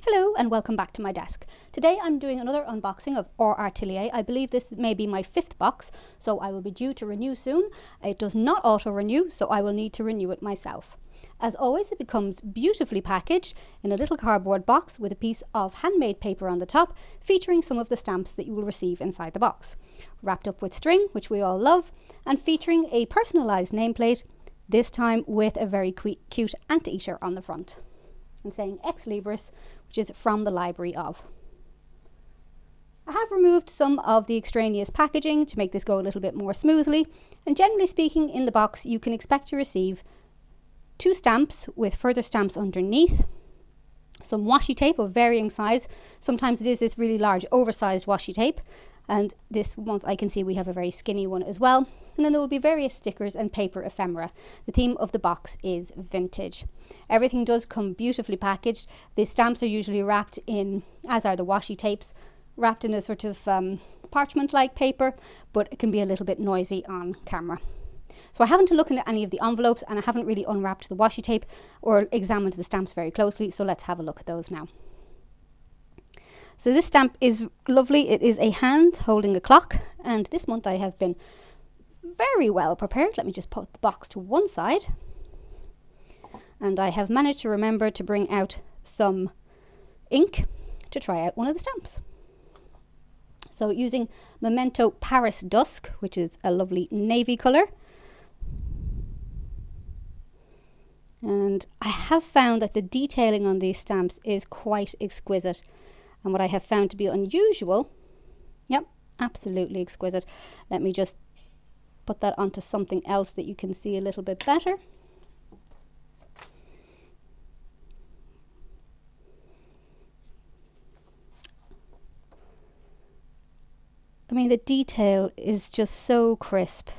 Hello and welcome back to my desk. Today I'm doing another unboxing of Or Atelier. I believe this may be my 5th box, so I will be due to renew soon. It does not auto-renew, so I will need to renew it myself. As always, it comes beautifully packaged in a little cardboard box with a piece of handmade paper on the top, featuring some of the stamps that you will receive inside the box. Wrapped up with string, which we all love, and featuring a personalised nameplate, this time with a very cute anteater on the front, and saying Ex Libris, which is from the Library of. I have removed some of the extraneous packaging to make this go a little bit more smoothly, and generally speaking, in the box you can expect to receive 2 stamps with further stamps underneath, some washi tape of varying size. Sometimes it is this really large oversized washi tape, and this month I can see we have a very skinny one as well. And then there will be various stickers and paper ephemera. The theme of the box is vintage. Everything does come beautifully packaged. The stamps are usually wrapped in, as are the washi tapes, wrapped in a sort of parchment-like paper, but it can be a little bit noisy on camera. So I haven't looked at any of the envelopes, and I haven't really unwrapped the washi tape or examined the stamps very closely, so let's have a look at those now. So this stamp is lovely. It is a hand holding a clock, and this month I have been very well prepared. Let me just put the box to one side, and I have managed to remember to bring out some ink to try out one of the stamps. So using Memento Paris Dusk, which is a lovely navy colour, and I have found that the detailing on these stamps is quite exquisite, and what I have found to be unusual, yep, absolutely exquisite. Let me just put that onto something else that you can see a little bit better. I mean, the detail is just so crisp.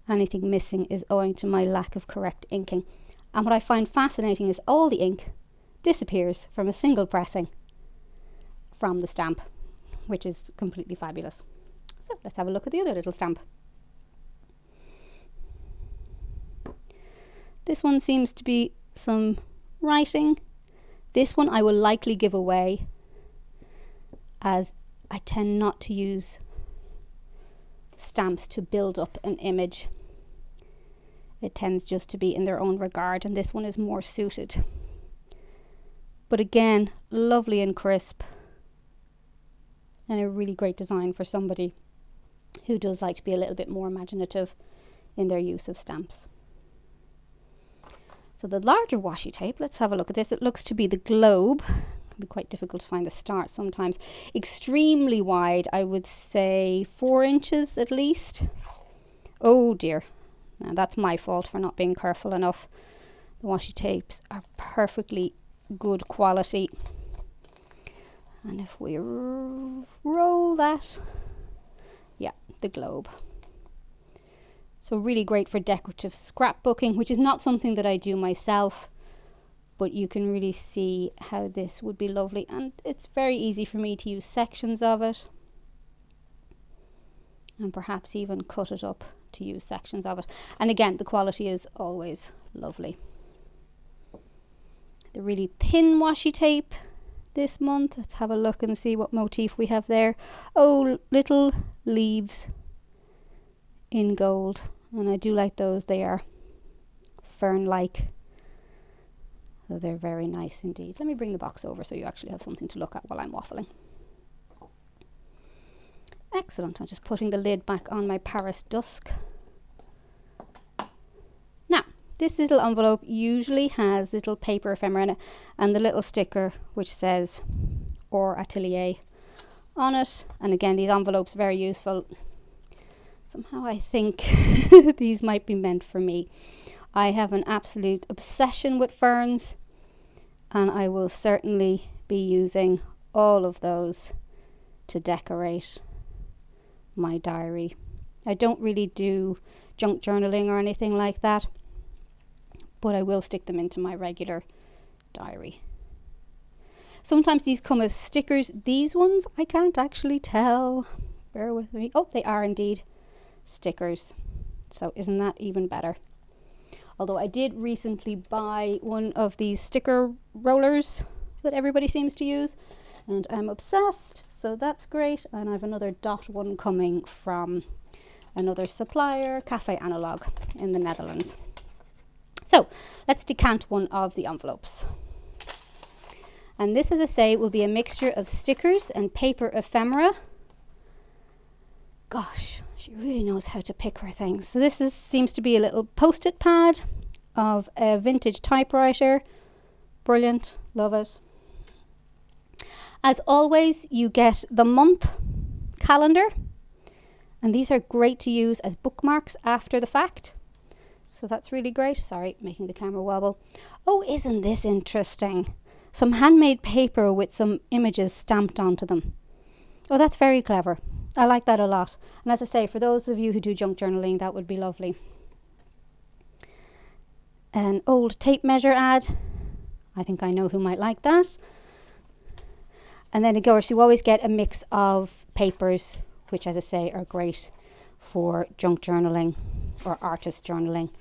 Anything missing is owing to my lack of correct inking. And what I find fascinating is all the ink disappears from a single pressing from the stamp, which is completely fabulous. So let's have a look at the other little stamp. This one seems to be some writing. This one I will likely give away, as I tend not to use stamps to build up an image. It tends just to be in their own regard, and this one is more suited. But again, lovely and crisp, and a really great design for somebody who does like to be a little bit more imaginative in their use of stamps. So the larger washi tape, let's have a look at this. It looks to be the globe. It can be quite difficult to find the start sometimes. Extremely wide, I would say 4 inches at least. Oh dear, now that's my fault for not being careful enough. The washi tapes are perfectly good quality. And if we roll that, yeah, the globe. So really great for decorative scrapbooking, which is not something that I do myself, but you can really see how this would be lovely. And it's very easy for me to use sections of it, and perhaps even cut it up to use sections of it. And again, the quality is always lovely. The really thin washi tape this month, let's have a look and see what motif we have there. Oh, little leaves in gold. And I do like those. They are fern-like. So they're very nice indeed. Let me bring the box over so you actually have something to look at while I'm waffling. Excellent. I'm just putting the lid back on my Paris Dusk. Now, this little envelope usually has little paper ephemera in it, and the little sticker which says Or Atelier on it. And again, these envelopes are very useful. Somehow I think these might be meant for me. I have an absolute obsession with ferns, and I will certainly be using all of those to decorate my diary. I don't really do junk journaling or anything like that, but I will stick them into my regular diary. Sometimes these come as stickers. These ones I can't actually tell. Bear with me. Oh, they are indeed stickers, so isn't that even better? Although I did recently buy one of these sticker rollers that everybody seems to use, and I'm obsessed, so that's great. And I have another dot one coming from another supplier, Cafe Analog in the Netherlands. So let's decant one of the envelopes. And this, as I say, will be a mixture of stickers and paper ephemera. Gosh, she really knows how to pick her things. So this seems to be a little post-it pad of a vintage typewriter. Brilliant, love it. As always, you get the month calendar, and these are great to use as bookmarks after the fact. So that's really great. Sorry, making the camera wobble. Oh, isn't this interesting? Some handmade paper with some images stamped onto them. Oh, that's very clever. I like that a lot. And as I say, for those of you who do junk journaling, that would be lovely. An old tape measure ad. I think I know who might like that. And then of course you always get a mix of papers, which, as I say, are great for junk journaling or artist journaling,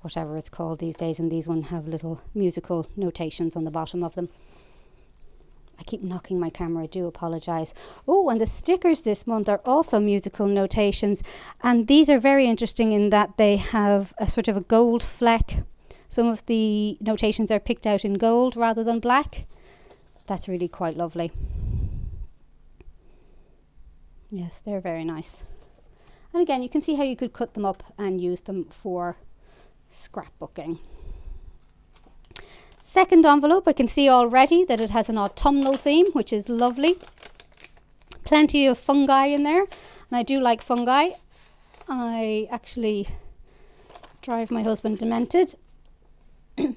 whatever it's called these days. And these ones have little musical notations on the bottom of them. I keep knocking my camera, I do apologise. Oh, and the stickers this month are also musical notations. And these are very interesting in that they have a sort of a gold fleck. Some of the notations are picked out in gold rather than black. That's really quite lovely. Yes, they're very nice. And again, you can see how you could cut them up and use them for scrapbooking. Second envelope, I can see already that it has an autumnal theme, which is lovely. Plenty of fungi in there, and I do like fungi. I actually drive my husband demented,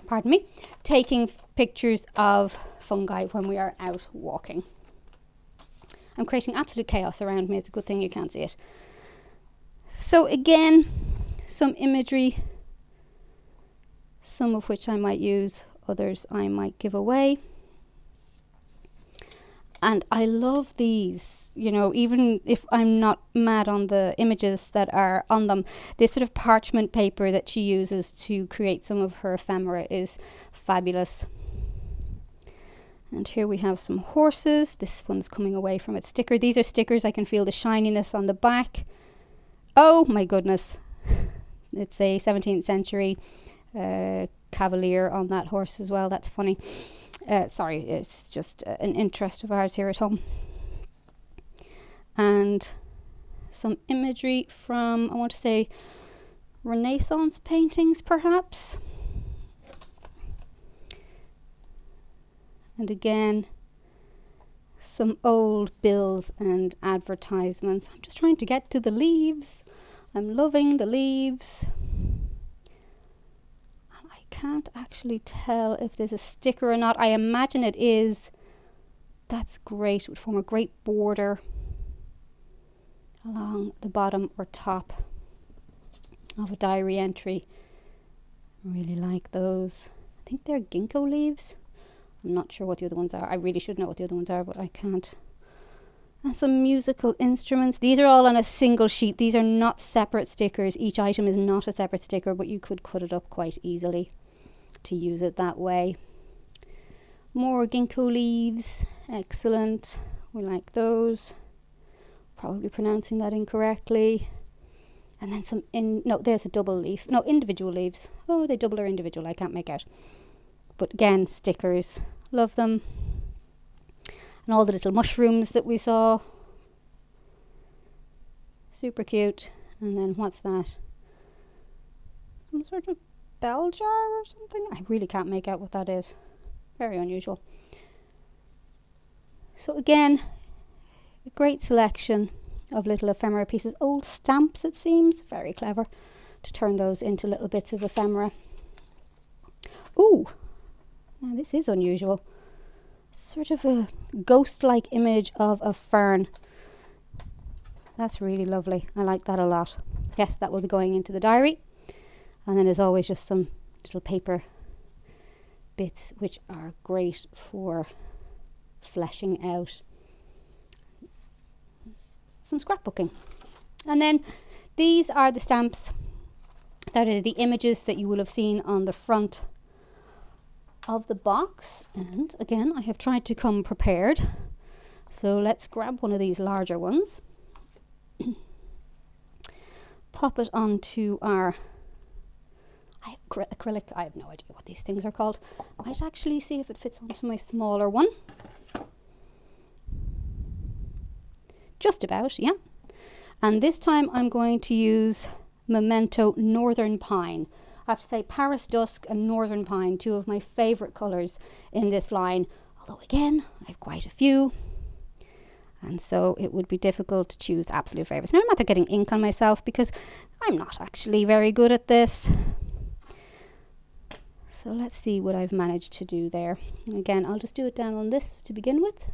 pardon me, taking pictures of fungi when we are out walking. I'm creating absolute chaos around me. It's a good thing you can't see it. So again, some imagery, some of which I might use, others I might give away. And I love these, you know, even if I'm not mad on the images that are on them. This sort of parchment paper that she uses to create some of her ephemera is fabulous. And here we have some horses. This one's coming away from its sticker. These are stickers. I can feel the shininess on the back. Oh my goodness. It's a 17th century cavalier on that horse as well. That's funny. Sorry, it's just an interest of ours here at home. And some imagery from, I want to say, Renaissance paintings perhaps. And again, some old bills and advertisements. I'm just trying to get to the leaves. I'm loving the leaves. I can't actually tell if there's a sticker or not. I imagine it is. That's great. It would form a great border along the bottom or top of a diary entry. I really like those. I think they're ginkgo leaves. I'm not sure what the other ones are. I really should know what the other ones are, but I can't. And some musical instruments. These are all on a single sheet. These are not separate stickers. Each item is not a separate sticker, but you could cut it up quite easily to use it that way. More ginkgo leaves. Excellent. We like those. Probably pronouncing that incorrectly. And then some there's a double leaf. No, individual leaves. Oh, they double or individual. I can't make out. But again, stickers. Love them. And all the little mushrooms that we saw. Super cute. And then what's that? Some sort of bell jar or something? I really can't make out what that is. Very unusual. So again, a great selection of little ephemera pieces. Old stamps, it seems. Very clever to turn those into little bits of ephemera. Ooh, now this is unusual. Sort of a ghost-like image of a fern. That's really lovely. I like that a lot. Yes, that will be going into the diary. And then as always, just some little paper bits which are great for fleshing out some scrapbooking. And then these are the stamps that are the images that you will have seen on the front of the box, and again I have tried to come prepared, so let's grab one of these larger ones, pop it onto our acrylic. I have no idea what these things are called. I might actually see if it fits onto my smaller one. Just about, yeah. And this time I'm going to use Memento Northern Pine. I have to say Paris Dusk and Northern Pine, two of my favourite colours in this line. Although again, I have quite a few. And so it would be difficult to choose absolute favourites. Now I'm not getting ink on myself because I'm not actually very good at this. So let's see what I've managed to do there. And again, I'll just do it down on this to begin with.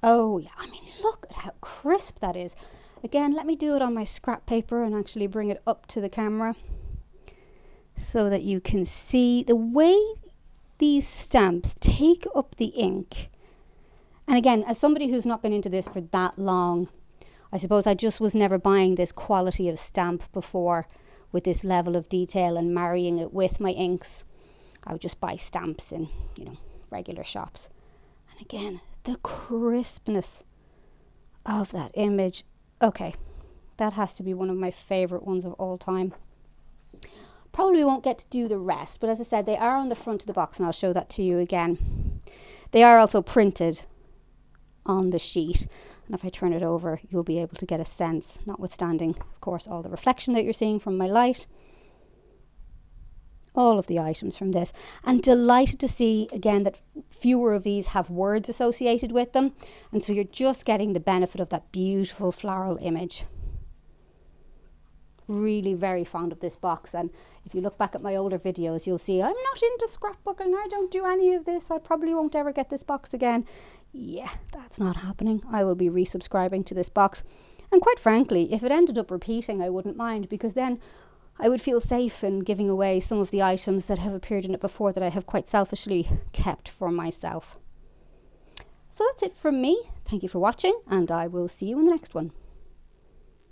Oh yeah, I mean, look at how crisp that is. Again, let me do it on my scrap paper and actually bring it up to the camera so that you can see the way these stamps take up the ink. And again, as somebody who's not been into this for that long, I suppose I just was never buying this quality of stamp before with this level of detail and marrying it with my inks. I would just buy stamps in, regular shops. And again, the crispness of that image. Okay, that has to be one of my favourite ones of all time. Probably won't get to do the rest, but as I said, they are on the front of the box, and I'll show that to you again. They are also printed on the sheet, and if I turn it over, you'll be able to get a sense, notwithstanding, of course, all the reflection that you're seeing from my light. All of the items from this, and delighted to see again that fewer of these have words associated with them, and so you're just getting the benefit of that beautiful floral image. Really very fond of this box, and if you look back at my older videos, you'll see I'm not into scrapbooking. I don't do any of this. I probably won't ever get this box again. Yeah, that's not happening. I will be resubscribing to this box, and quite frankly, if it ended up repeating, I wouldn't mind, because then I would feel safe in giving away some of the items that have appeared in it before that I have quite selfishly kept for myself. So that's it from me. Thank you for watching, and I will see you in the next one.